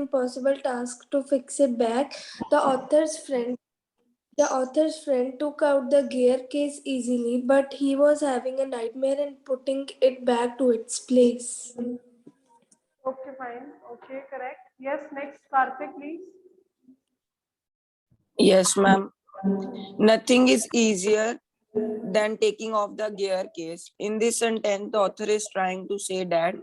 impossible task to fix it back. The author's friend took out the gear case easily, but he was having a nightmare in putting it back to its place. Okay, fine. Okay, correct. Yes, next, Karthik, please. Yes, ma'am. Nothing is easier than taking off the gear case. In this sentence, the author is trying to say that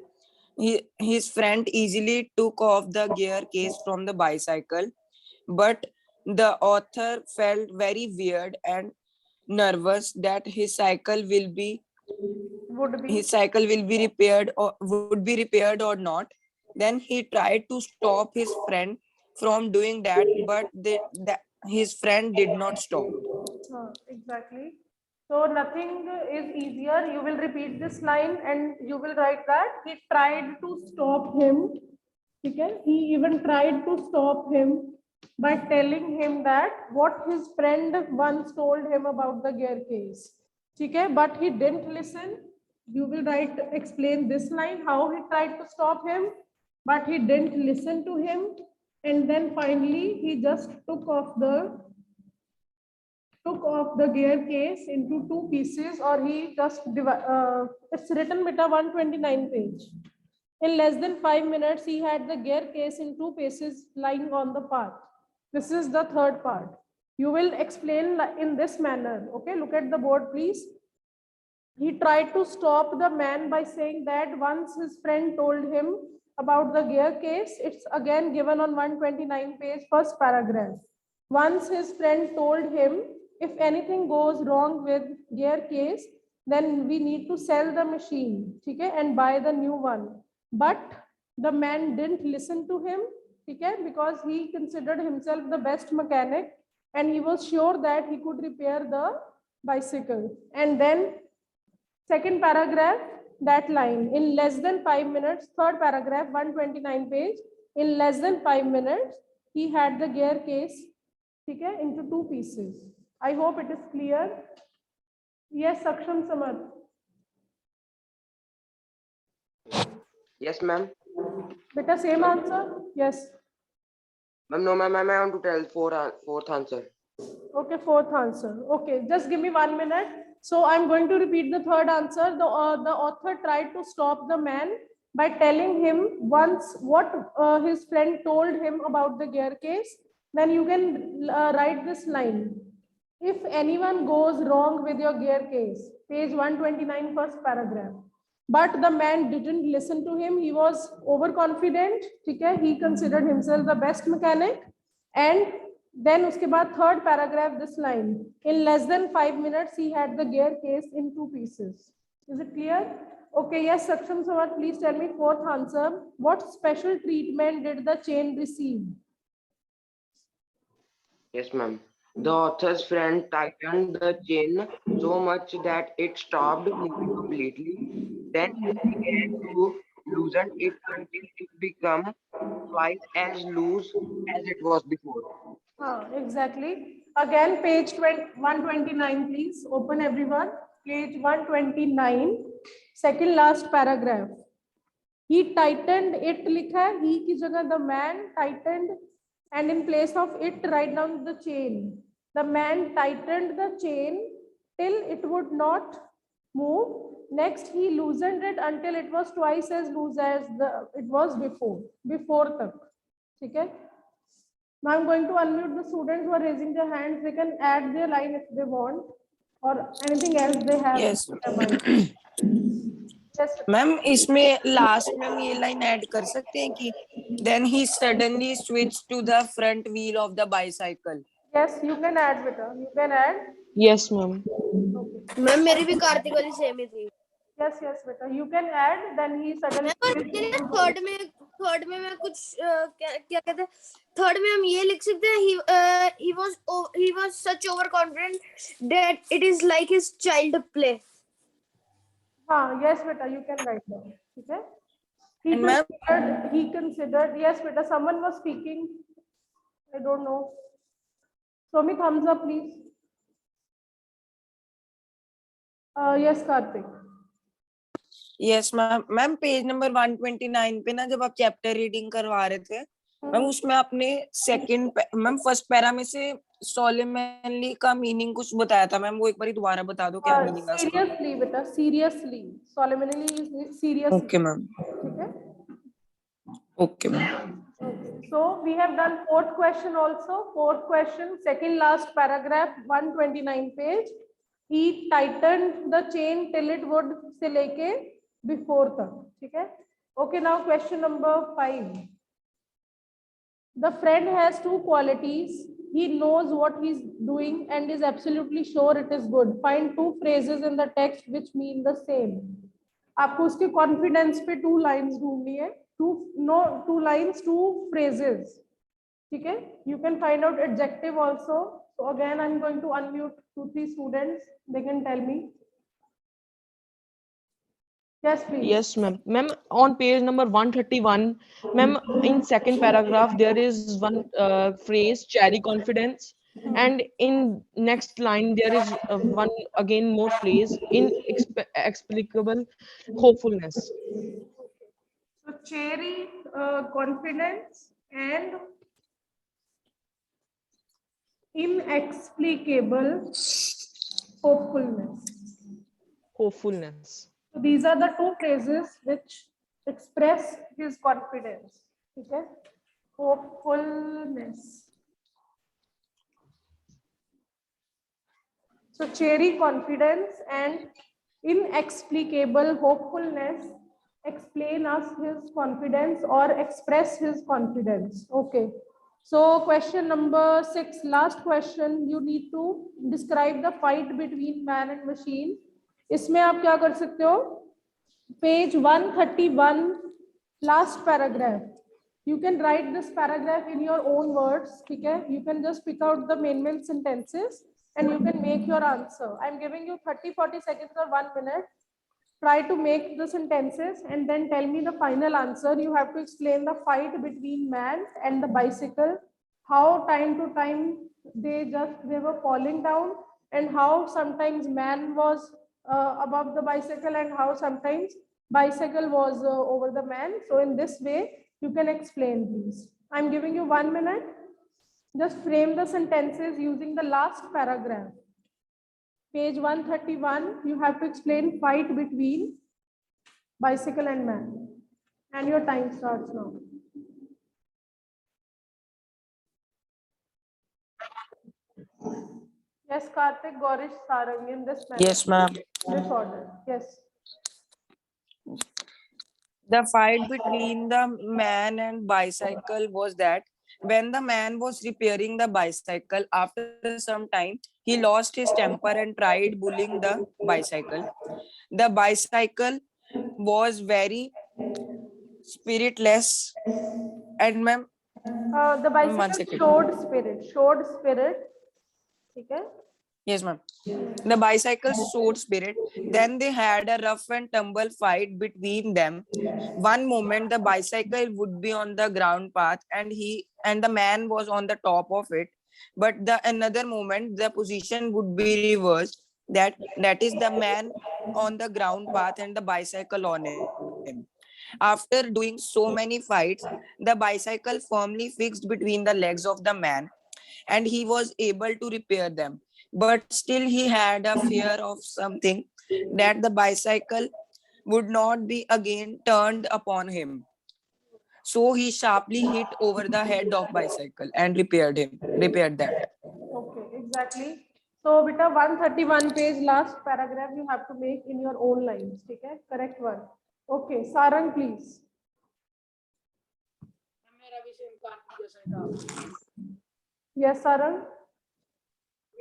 his friend easily took off the gear case from the bicycle, but the author felt very weird and nervous that Would be. his cycle will be repaired or would be repaired or not. Then he tried to stop his friend from doing that, but his friend did not stop. Exactly. So nothing is easier. You will repeat this line and you will write that he tried to stop him. Okay? He even tried to stop him by telling him that what his friend once told him about the gear case. Okay? But he didn't listen. You will write, explain this line, how he tried to stop him, but he didn't listen to him. And then finally, he just took off the gear case into two pieces, or he just it's written beta 129 page. In less than 5 minutes, he had the gear case in two pieces lying on the path. This is the third part. You will explain in this manner. Okay, look at the board, please. He tried to stop the man by saying that once his friend told him about the gear case, it's again given on 129 page, first paragraph. Once his friend told him, if anything goes wrong with gear case, then we need to sell the machine, okay, and buy the new one. But the man didn't listen to him, okay, because he considered himself the best mechanic and he was sure that he could repair the bicycle. And then second paragraph, that line, in less than 5 minutes, third paragraph, 129 page, in less than 5 minutes, he had the gear case, okay, into two pieces. I hope it is clear. Yes, Saksham Samad. Yes, ma'am. Beta, same answer? Yes. Ma'am, no, ma'am, I want to tell fourth answer. Okay, fourth answer. Okay, just give me 1 minute. So I'm going to repeat the third answer. The author tried to stop the man by telling him once what his friend told him about the gear case. Then you can write this line. If anyone goes wrong with your gear case, page 129, first paragraph. But the man didn't listen to him. He was overconfident. Okay? He considered himself the best mechanic. And then uske baad third paragraph, this line. In less than 5 minutes, he had the gear case in two pieces. Is it clear? Okay, yes, Saksham Samad, please tell me fourth answer. What special treatment did the chain receive? Yes, ma'am. The author's friend tightened the chain so much that it stopped moving completely. Then he began to loosen it until it became twice as loose as it was before. Exactly. Again, page 129, please. Open everyone. Page 129, second last paragraph. He tightened it, likha hai. He ki jagah the man tightened, and in place of it, write down the chain. The man tightened the chain till it would not move. Next, he loosened it until it was twice as loose as it was before. Before tak. Okay? Now I'm going to unmute the students who are raising their hands. They can add their line if they want, or anything else they have Yes. in their mind. Yes. Ma'am इसमें last में हम ये line add कर सकते हैं कि then he suddenly switched to the front wheel of the bicycle. Yes, you can add, beta. You can add. Yes, ma'am. Ma'am मेरी भी कार्तिक वाली सेम ही थी. Yes, yes, beta. You can add. Then he suddenly. Third में मैं कुछ क्या कहते हैं, थर्ड में हम ये लिख सकते हैं he was such overconfident that it is like his child play. Yes, beta. You can write down. Okay. And He considered. Yes, beta. Someone was speaking. I don't know. Show me thumbs up, please. Yes, Karthik. Yes ma'am. Ma'am page number 129 पे ना जब आप chapter reading करवा रहे थे ma'am उसमें आपने second ma'am first para में से सोलेमनली का मीनिंग कुछ बताया था मैम, वो एक बार दोबारा बता दो क्या मीनिंग है उसका। सीरियसली बेटा, seriously, solemnly seriously, okay ma'am, ठीक है। Okay ma'am. So we have done fourth question also. Fourth question, second last paragraph, 129 page. He tightened the chain till it would से लेके before तक, ठीक है। Okay, now question number 5. The friend has two qualities. He knows what he's doing and is absolutely sure it is good. Find two phrases in the text which mean the same. आपको उसके confidence पे two lines ढूंढनी है, two lines to phrases, ठीक है। You can find out adjective also. So again I am going to unmute 2-3 students, they can tell me. Yes, please. Yes, ma'am. Ma'am, on page number 131, ma'am, in second paragraph, there is one phrase, cherry confidence. And in next line, there is one again more phrase, inexplicable hopefulness. So cherry confidence and inexplicable hopefulness. Hopefulness. So these are the two phrases which express his confidence. ठीक है, hopefulness. So cherry confidence and inexplicable hopefulness explain us his confidence or express his confidence. Okay. So question number 6, last question. You need to describe the fight between man and machine. इसमें आप क्या कर सकते हो, page 131 last paragraph, you can write this paragraph in your own words, ठीक है। You can just pick out the main sentences and you can make your answer. I'm giving you 30-40 seconds or 1 minute. Try to make the sentences and then tell me the final answer. You have to explain the fight between man and the bicycle, how time to time they were falling down, and how sometimes man was above the bicycle and how sometimes bicycle was over the man. So in this way you can explain, please. I'm giving you 1 minute. Just frame the sentences using the last paragraph. Page 131, you have to explain fight between bicycle and man. And your time starts now. Yes, Karthik, Gaurish, Sarang, in this manner. Yes ma'am. This order. Yes. The fight between the man and bicycle was that when the man was repairing the bicycle, after some time, he lost his temper and tried bullying the bicycle. The bicycle was very spiritless. And ma'am, The one bicycle second. showed spirit. Okay. Yes, ma'am. The bicycle showed spirit. Then they had a rough and tumble fight between them. One moment the bicycle would be on the ground path and the man was on the top of it. But the another moment the position would be reversed. That is the man on the ground path and the bicycle on him. After doing so many fights, the bicycle firmly fixed between the legs of the man and he was able to repair them. But still he had a fear of something, that the bicycle would not be again turned upon him. So he sharply hit over the head of bicycle and repaired that. Okay, exactly. So, beta 131 page last paragraph you have to make in your own lines. Okay, correct one. Okay, Sarang, please. Yes, Sarang.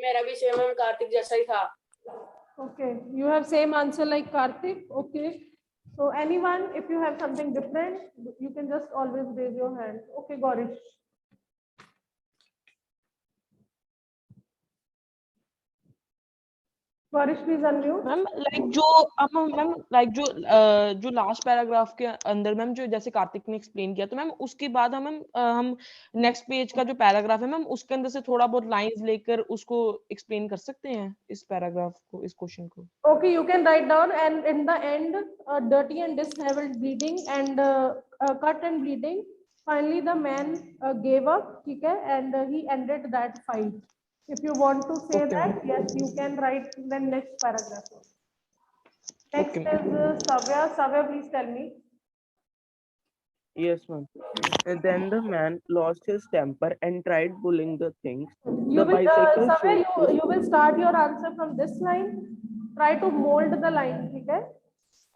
मेरा भी same हम कार्तिक जैसा ही था। Okay, you have same answer like Karthik. Okay. So anyone, if you have something different, you can just always raise your hand. Okay, Gaurish. Gaurish, please unmute. Ma'am जो last paragraph के अंदर ma'am जो जैसे कार्तिक ने explain किया, तो ma'am उसके बाद हम नेक्स्ट पेज का जो पैराग्राफ है मैम उसके अंदर से थोड़ा बहुत लाइंस लेकर उसको एक्सप्लेन कर सकते हैं इस पैराग्राफ को, इस क्वेश्चन को। Okay, you can write down, and in the end, dirty and disheveled bleeding and cut and bleeding. Finally, the man gave up, ठीक है, and he ended that fight. If you want to say Okay, that, ma'am. yes, you can write the next paragraph. Next Okay, is Savya. Savya, please tell me. Yes, ma'am. And then the man lost his temper and tried pulling the things. You The will, bicycle Savya, showed you will start your answer from this line. Try to mold the line, ठीक है?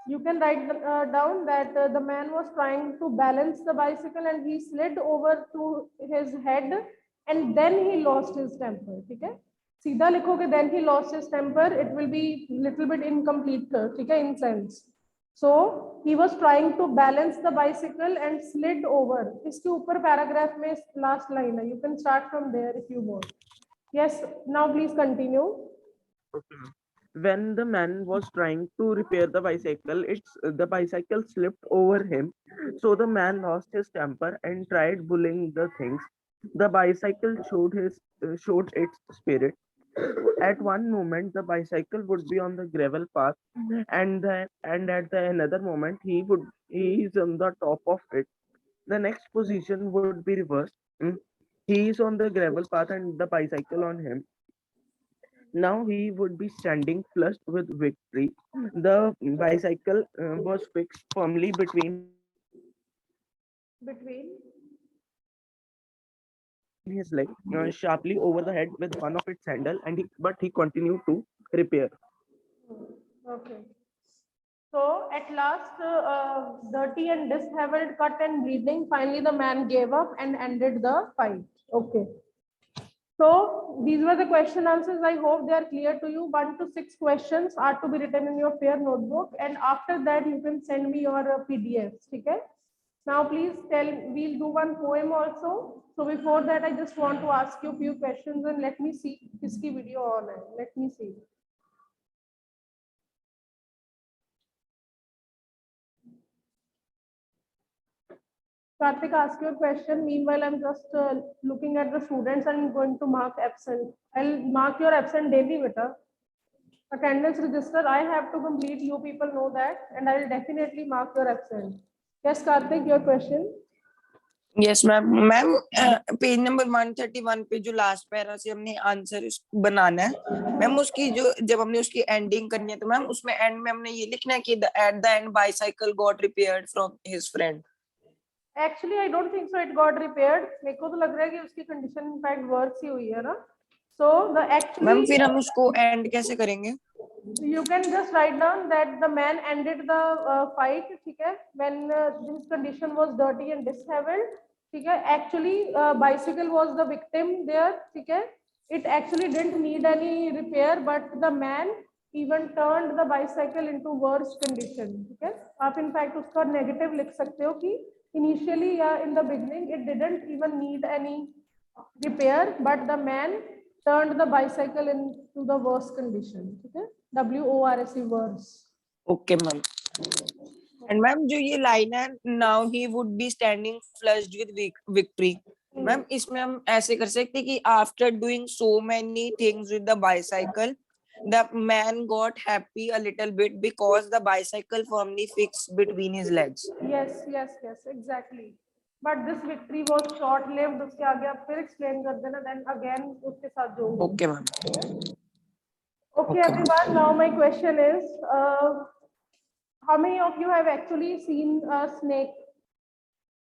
You can write down that the man was trying to balance the bicycle and he slid over to his head and then he lost his temper, ठीक है? सीधा लिखोगे then he lost his temper, it will be little bit incomplete, ठीक है, in sense. So he was trying to balance the bicycle and slid over. इसके ऊपर paragraph में last line है. You can start from there if you want. Yes, now please continue. when the man was trying to repair the bicycle, the bicycle slipped over him. So the man lost his temper and tried bullying the things. The bicycle showed its spirit. At one moment, the bicycle would be on the gravel path, and at the another moment, he is on the top of it. The next position would be reversed. He is on the gravel path and the bicycle on him. Now he would be standing flushed with victory. The bicycle was fixed firmly between Between. his leg, sharply over the head with one of its handle, but he continued to repair. Okay. So at last, dirty and disheveled, cut and bleeding, finally the man gave up and ended the fight. Okay. So these were the question answers. I hope they are clear to you. 1 to 6 questions are to be written in your fair notebook, and after that you can send me your PDFs. Okay. Now please tell. We'll do one poem also. So before that, I just want to ask you a few questions and let me see. Kiski video on hai. Let me see. Karthik, ask your question. Meanwhile, I'm just looking at the students and going to mark absent. I'll mark your absent daily, beta. Attendance register, I have to complete. You people know that, and I will definitely mark your absent. Yes, Karthik, your question. Yes ma'am ma'am page number 131 पे जो last para से हमने answer बनाना है ma'am, उसकी जो जब हमने उसकी एंडिंग करनी है तो मैम उसमें एंड में हमने ये लिखना है कि at the end bicycle got repaired from his friend. Actually, I don't think so. It got repaired. मेरे को तो लग रहा है कि उसकी कंडीशन इनफैक्ट वर्स ही हुई है ना. So the actually. मैम फिर हम उसको एंड कैसे करेंगे? You can just write down that the man ended the fight, ठीक है, when his condition was dirty and disheveled, ठीक है. Actually, bicycle was the victim there, ठीक है. It actually didn't need any repair, but the man even turned the bicycle into worse condition, ठीक है. आप in fact उसका negative लिख सकते हो कि initially in the beginning it didn't even need any repair, but the man turned the bicycle into the worst condition, ठीक है. WORSE worse. Okay ma'am. And ma'am जो ये लाइन है now he would be standing flushed with victory, ma'am इसमें हम ऐसे कर सकते हैं कि after doing so many things with the bicycle the man got happy a little bit because the bicycle firmly fixed between his legs. Yes, exactly. But this victory was short lived. उसके आगे आप फिर explain कर देना, then again उसके साथ जोड़. Okay ma'am. Okay, everyone. Now my question is, how many of you have actually seen a snake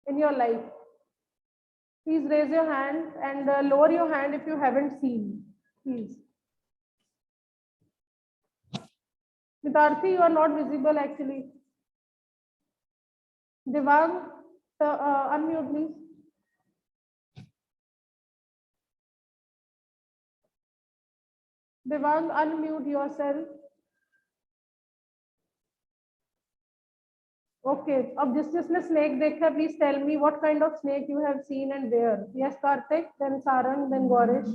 in your life? Please raise your hand and lower your hand if you haven't seen. Please. Mitarthi, you are not visible actually. Devang, unmute please. Devang, unmute yourself. Okay. अब जिसने snake देखा, please tell me what kind of snake you have seen and where. Yes, Karthik, then Saran, then Gorish.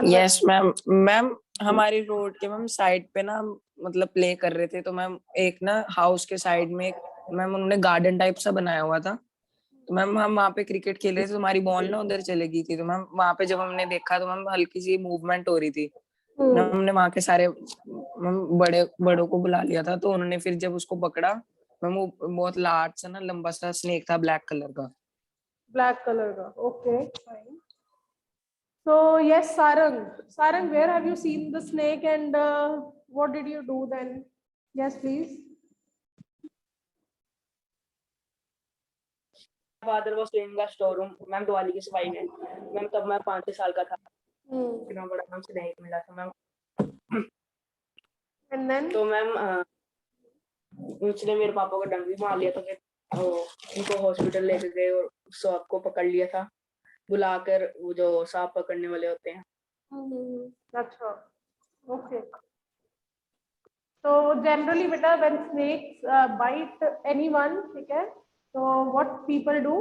Yes ma'am. Ma'am हमारी road के ma'am side पे ना मतलब play कर रहे थे तो मैम एक ना हाउस के साइड में मैम उन्होंने गार्डन टाइप सा बनाया हुआ था, तो मैम हम वहाँ पे क्रिकेट खेल रहे थे तो हमारी बॉल ना उधर चले गई थी, तो मैम वहाँ पे जब हमने देखा तो मैम हल्की सी मूवमेंट हो रही थी. मैम हमने वहाँ के सारे मैम बड़ों को बुला लिया था, तो उन्होंने फिर जब उसको पकड़ा मैम वो बहुत लार्ज सा ना लंबा सा स्नेक था ब्लैक कलर का. Black color का. Okay, fine. So yes, Sarang, where have you seen the snake and what did you do then? Yes, please. Father was cleaning the store room ma'am Diwali की सफाई में ma'am तब मैं 5-6 साल का था इतना बड़ा मैम से नहीं मिला था मैम And then तो मैम उसने मेरे पापा को डंक भी मार लिया तो फिर उनको हॉस्पिटल लेके गए और सांप को पकड़ लिया था बुलाकर वो जो सांप पकड़ने वाले होते हैं अच्छा, okay. So generally, beta, when snakes bite anyone, ठीक है? So what people do?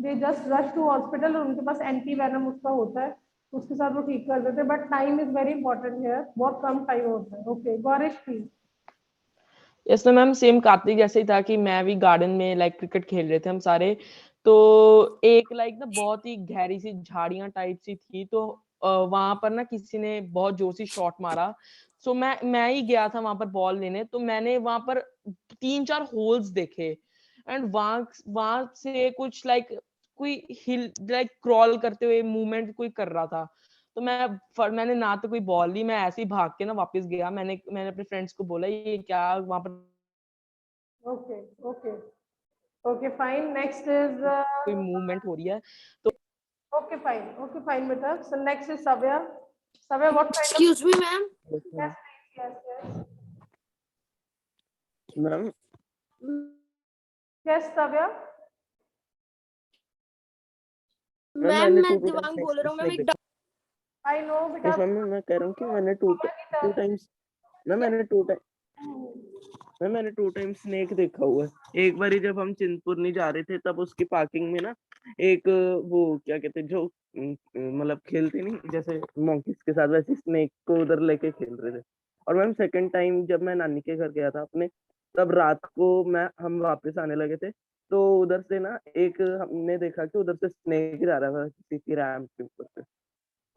They just rush to hospital और उनके पास anti venom उसका होता है, उसके साथ वो ठीक कर देते हैं. But time is very important here. बहुत कम time होता है. Okay, Gaurish, please. Yes ma'am same Kartik जैसे ही था कि मैं भी गार्डन में लाइक क्रिकेट खेल रहे थे हम सारे तो एक लाइक ना बहुत ही गहरी सी झाड़ियां टाइप सी थी तो वहां पर ना किसी ने बहुत जोर से शॉट मारा सो मैं ही गया था वहां पर बॉल लेने तो मैंने वहां पर 3-4 होल्स देखे एंड वहां से कुछ लाइक कोई हिल लाइक क्रॉल करते हुए मूवमेंट कोई कर रहा था तो मैंने ना तो कोई बॉल ली मैं ऐसे ही भाग के ना वापस गया मैंने अपने फ्रेंड्स को बोला ये क्या वहां पर Okay, okay, okay, fine. Next is कोई मूवमेंट हो रही है तो okay, fine, beta. So next is Savya. Savya, what kind of? Excuse me, ma'am. Yes, please. Yes. Ma'am Yes, Savya. Ma'am ma'am मैंने मैं 2 दिवांग बोल रहा हूँ मैम टाइम्स एक I know, beta. Yes ma'am मैं कह रहा हूँ कि मैंने टू टाइम्स मैम मैंने टू टाइम्स स्नेक देखा हुआ है एक बार जब हम चिंतपूर्णी जा रहे थे तब उसकी पार्किंग में ना एक वो क्या कहते हैं जो मतलब खेलते नहीं जैसे मॉन्कीज के साथ वैसे स्नेक को उधर लेके खेल रहे थे और मैम सेकंड टाइम जब मैं नानी के घर गया था अपने तब रात को हम वापस आने लगे थे तो उधर से ना एक हमने देखा कि उधर से स्नेक जा रहा था किसी की रैंप के ऊपर से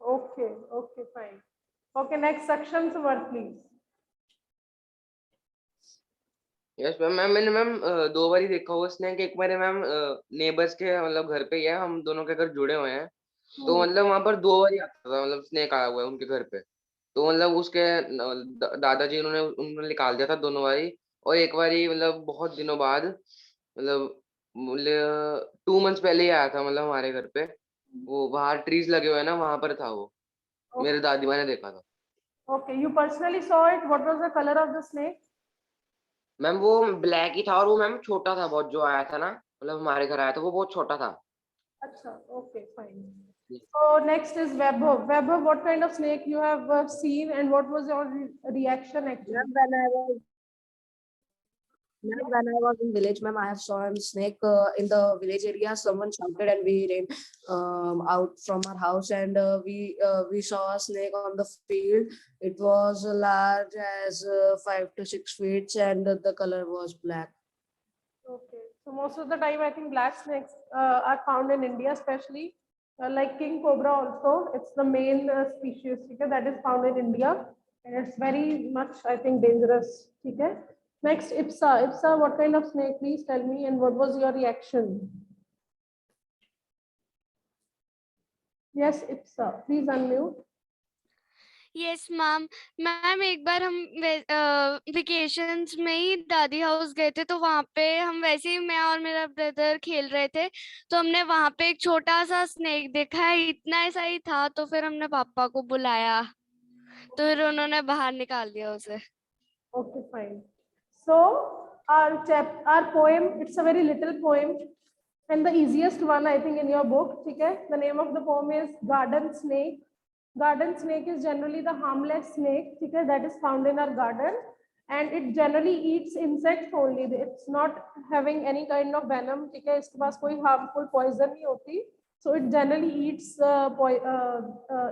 Okay, fine. Okay, next section, Sumar, please. Yes ma'am मैंने मैम 2 बार ही देखा हुआ स्नेक एक बार मैम नेबर्स के मतलब घर पे ही है हम दोनों के घर जुड़े हुए हैं तो मतलब वहां पर 2 बार ही आता था मतलब स्नेक आया हुआ है उनके घर पे तो मतलब उसके दादाजी उन्होंने निकाल दिया था दोनों बारी और एक बारी मतलब बहुत दिनों बाद मतलब 2 मंथ्स पहले ही आया था मतलब हमारे घर पे वो बाहर ट्रीज लगे हुए हैं ना वहां पर था वो मेरे दादी माँ ने देखा था Okay, you personally saw it. What was the color of the snake? Ma'am वो ब्लैक ही था और वो मैम छोटा था बहुत जो आया था ना मतलब हमारे घर आया था वो बहुत छोटा था Acha, okay, fine. So next is Vaibhav. Vaibhav, what kind of snake you have seen and what was your reaction actually? Ma'am, when I was in village, ma'am, I have saw a snake in the village area. Someone shouted, and we ran out from our house, and we saw a snake on the field. It was large as 5 to 6 feet, and the color was black. Okay, so most of the time, I think black snakes are found in India, especially like king cobra. Also, it's the main species okay, that is found in India, and it's very much, I think, dangerous. Okay. Next, Ipsa. Ipsa, what kind of snake? Please tell me, and what was your reaction? Yes, Ipsa. Please unmute. Yes ma'am ma'am एक बार हम vacations में ही दादी house गए थे तो वहां पे हम वैसे ही मैं और मेरा ब्रदर खेल रहे थे तो हमने वहां पे एक छोटा सा स्नेक देखा है इतना ऐसा ही था तो फिर हमने पापा को बुलाया तो फिर उन्होंने बाहर निकाल दिया उसे Okay, fine. So our poem, it's a very little poem and the easiest one I think in your book. Okay? The name of the poem is Garden Snake. Garden snake is generally the harmless snake okay, that is found in our garden and it generally eats insects only. It's not having any kind of venom. Okay? इसके पास कोई harmful poison नहीं होती. So it generally eats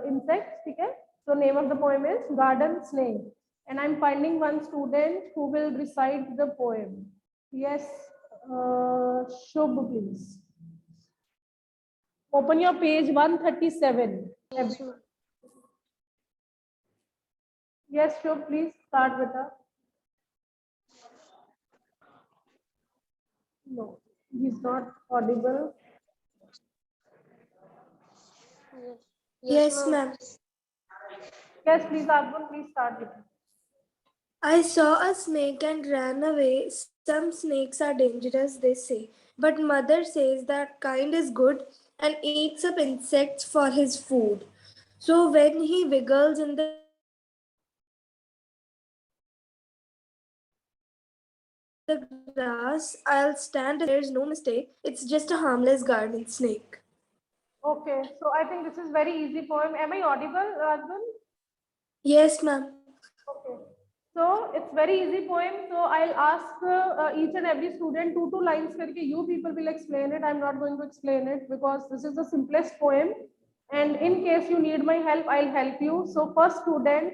insects. Okay? So name of the poem is Garden Snake. And I'm finding one student who will recite the poem. Yes, Shubh, please. Open your page 137. Yes, Shubh, please start with her. No, he's not audible. Yes, ma'am. Yes, please, Arjun, please start with it. I saw a snake and ran away. Some snakes are dangerous, they say. But mother says that kind is good and eats up insects for his food. So when he wiggles in the grass, I'll stand. There's no mistake. It's just a harmless garden snake. Okay, so I think this is very easy poem. Am I audible, Arjun? Yes, ma'am. Okay. So it's very easy poem. So I'll ask each and every student two lines karke. You people will explain it. I'm not going to explain it because this is the simplest poem. And in case you need my help, I'll help you. So first student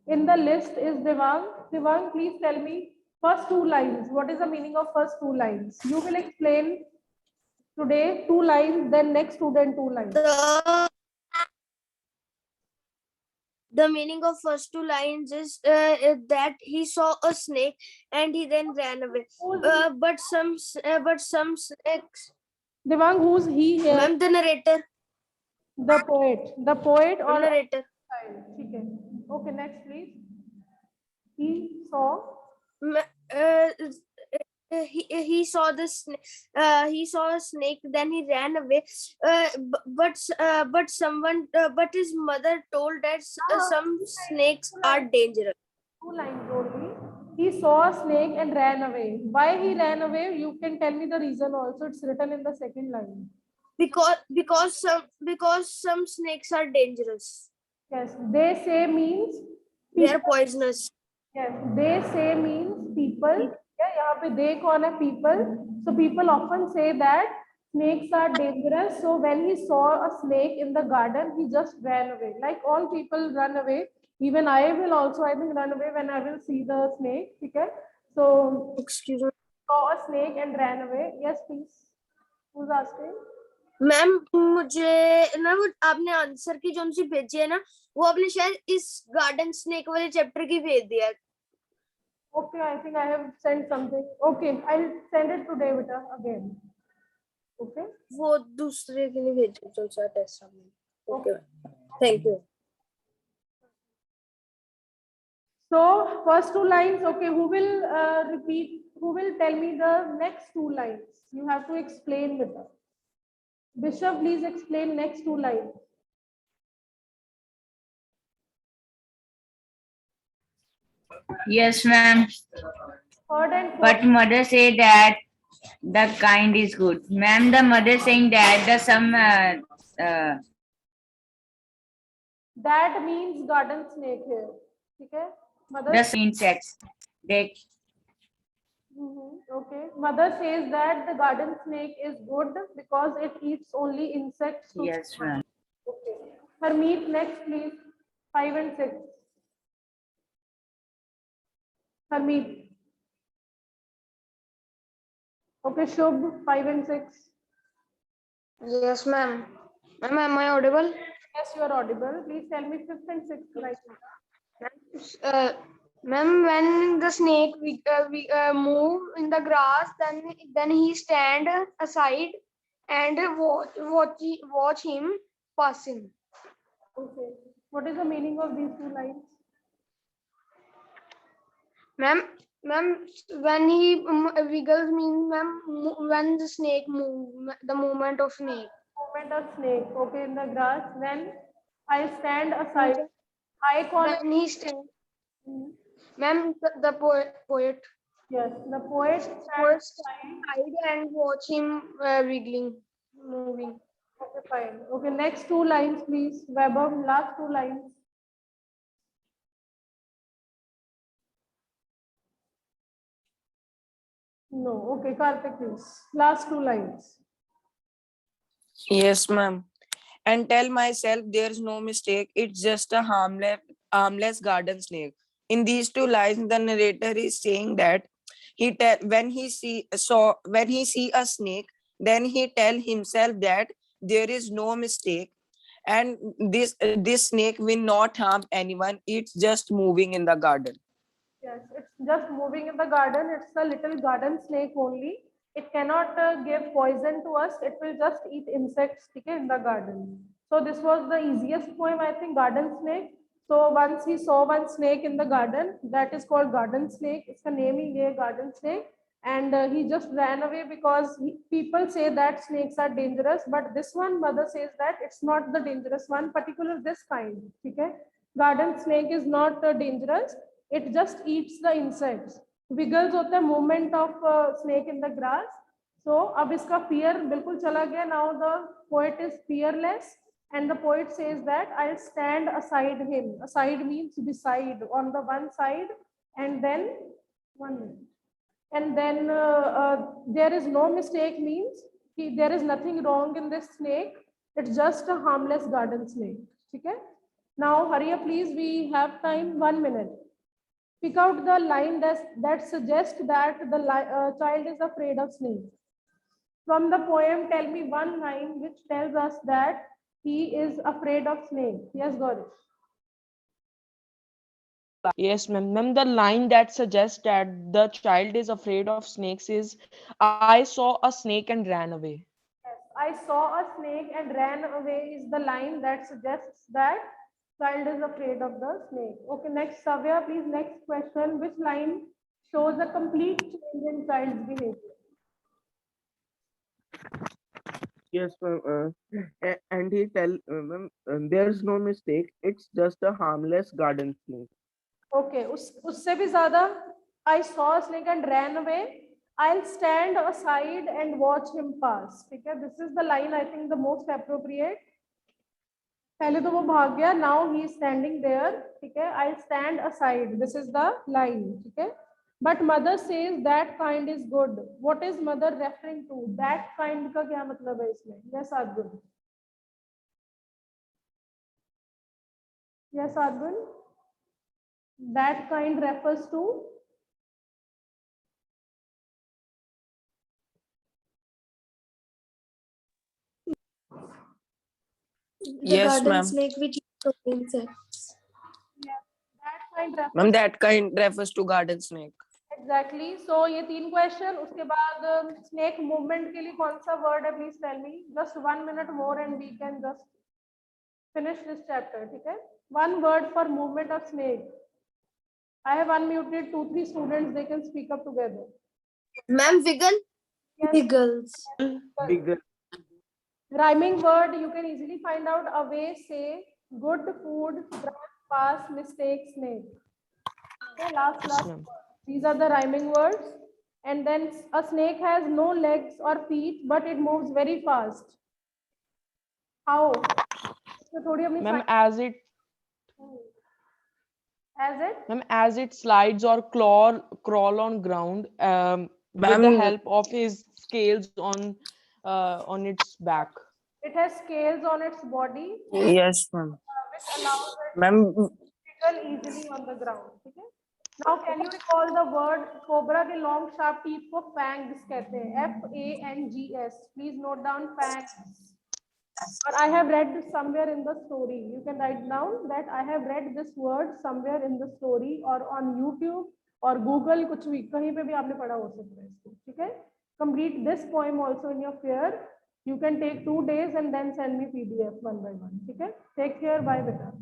in the list is Devang. Devang, please tell me first two lines. What is the meaning of first two lines? You will explain today two lines, then next student two lines. The meaning of first two lines is that he saw a snake and he then ran away. But some snakes. Devang, who's he here? Ma'am, the narrator. The poet. The poet or Narrator. Okay. Okay, next please. He saw. He saw the he saw a snake, then he ran away. But his mother told that some snakes are dangerous. Two lines only. He saw a snake and ran away. Why he ran away? You can tell me the reason also. It's written in the second line. Because some snakes are dangerous. Yes, they say means they are poisonous. Yes, they say means people. Yeah, यहाँ पे they कौन है? People. So people often say that snakes are dangerous. So when he saw a snake in the garden, he just ran away. Like all people run away. Even I will also, I think, run away when I will see the snake. Okay. So excuse me. Saw a snake and ran away. Yes, please. Who's asking? Ma'am मुझे ना वो आपने answer की जो मुझे भेजी है ना वो आपने शायद इस गार्डन स्नेक वाले चैप्टर की भेज दिया है. Okay, I think I have sent something. Okay, I'll send it today again. Okay. वो दूसरे के लिए भेजो जो सा टेस्ट में. Okay. Thank you. So first two lines. Okay, who will repeat? Who will tell me the next two lines? You have to explain with us. Bishop, please explain next two lines. Yes, ma'am. Third and fourth. But mother say that the kind is good. Ma'am, the mother saying that the some that means garden snake here. Okay. Mother. the insects. They. Okay. Mother says that the garden snake is good because it eats only insects. Yes, ma'am. Okay. Harmeet, next please. 5 and 6. Harmeet. Okay, Shubh, 5 and 6. Yes, ma'am. Ma'am, am I audible? Yes, you are audible. Please tell me 5th and 6th right. Ma'am, when the snake move in the grass, then he stand aside and watch him passing. Okay. What is the meaning of these two lines? Ma'am, when he wiggles means, ma'am, when the snake move, the movement of snake. Movement of snake. Okay, in the grass. Then I stand aside. I call. When he stand. Ma'am, the poet. Yes, the poet stands aside and watch him wiggling, moving. Okay, fine. Okay, next two lines, please. Vaibhav, last two lines. No. Okay, Karthik, please. Last two lines. Yes, ma'am. And tell myself there's no mistake. It's just a harmless garden snake. In these two lines, the narrator is saying that when he see a snake, then he tell himself that there is no mistake, and this snake will not harm anyone. It's just moving in the garden. Yes, it's just moving in the garden. It's a little garden snake only. It cannot give poison to us. It will just eat insects in the garden. So this was the easiest poem, I think, Garden Snake. So once he saw one snake in the garden, that is called garden snake. It's a name he gave, garden snake. And he just ran away because people say that snakes are dangerous. But this one, mother says that it's not the dangerous one, particular this kind. Okay? Garden snake is not dangerous. It just eats the insects. Wiggles होता है movement of snake in the grass. So अब इसका fear बिल्कुल चला गया. Now the poet is fearless. And the poet says that I'll stand aside him. Aside means beside, on the one side, and then there is no mistake means there is nothing wrong in this snake. It's just a harmless garden snake. Okay? Now hurry up, please. We have time. 1 minute. Pick out the line that suggests that the child is afraid of snakes. From the poem, tell me one line which tells us that he is afraid of snakes. Yes, Gaurish. Yes, ma'am. Ma'am, the line that suggests that the child is afraid of snakes is, I saw a snake and ran away. Yes, I saw a snake and ran away is the line that suggests that child is afraid of the snake. Okay, next, Savya, please, next question. Which line shows a complete change in child's behavior? Yes, ma'am. And he tell, ma'am, there's no mistake. It's just a harmless garden snake. Okay, उससे भी ज़्यादा, I saw a snake and ran away. I'll stand aside and watch him pass. ठीक है, this is the line I think the most appropriate. पहले तो वो भाग गया, now he is standing there. ठीक है, I'll stand aside. This is the line. ठीक है. But mother says that kind is good. What is mother referring to? That kind का क्या मतलब है इसमें? Yes, Arjun. Yes, Arjun. That kind refers to? The Yes, garden ma'am. snake which eats insects. Yeah, that kind refers. Ma'am, that kind refers to garden snake. Exactly. So ये 3 question. उसके बाद snake movement के लिए कौन सा word है? Please tell me. Just 1 minute more and we can just finish this chapter. ठीक है? One word for movement of snake. I have unmuted 2-3 students. They can speak up together. Ma'am, wiggle. Yes. Wiggles. Bigger. Rhyming word you can easily find out. Away, say, good, food, drive, pass, mistake, snake. Okay, last. ma'am. These are the rhyming words. And then a snake has no legs or feet, but it moves very fast. How? So थोड़ी अपनी Ma'am, side- as it slides or crawl on ground with the Ma'am. help of his scales on its back. It has scales on its body, Yes, ma'am. which allows it Ma'am, to wiggle easily on the ground. Okay? Now, can you recall the word cobra के long sharp teeth को fangs कहते हैं? FANGS. Please note down fangs. Or I have read somewhere in the story. You can write down that I have read this word somewhere in the story or on YouTube or Google. कुछ भी कहीं पे भी आपने पढ़ा हो सकता है इसको. ठीक है? Complete this poem also in your fear. You can take 2 days and then send me PDF one by one. ठीक है? Take care. Bye, beta.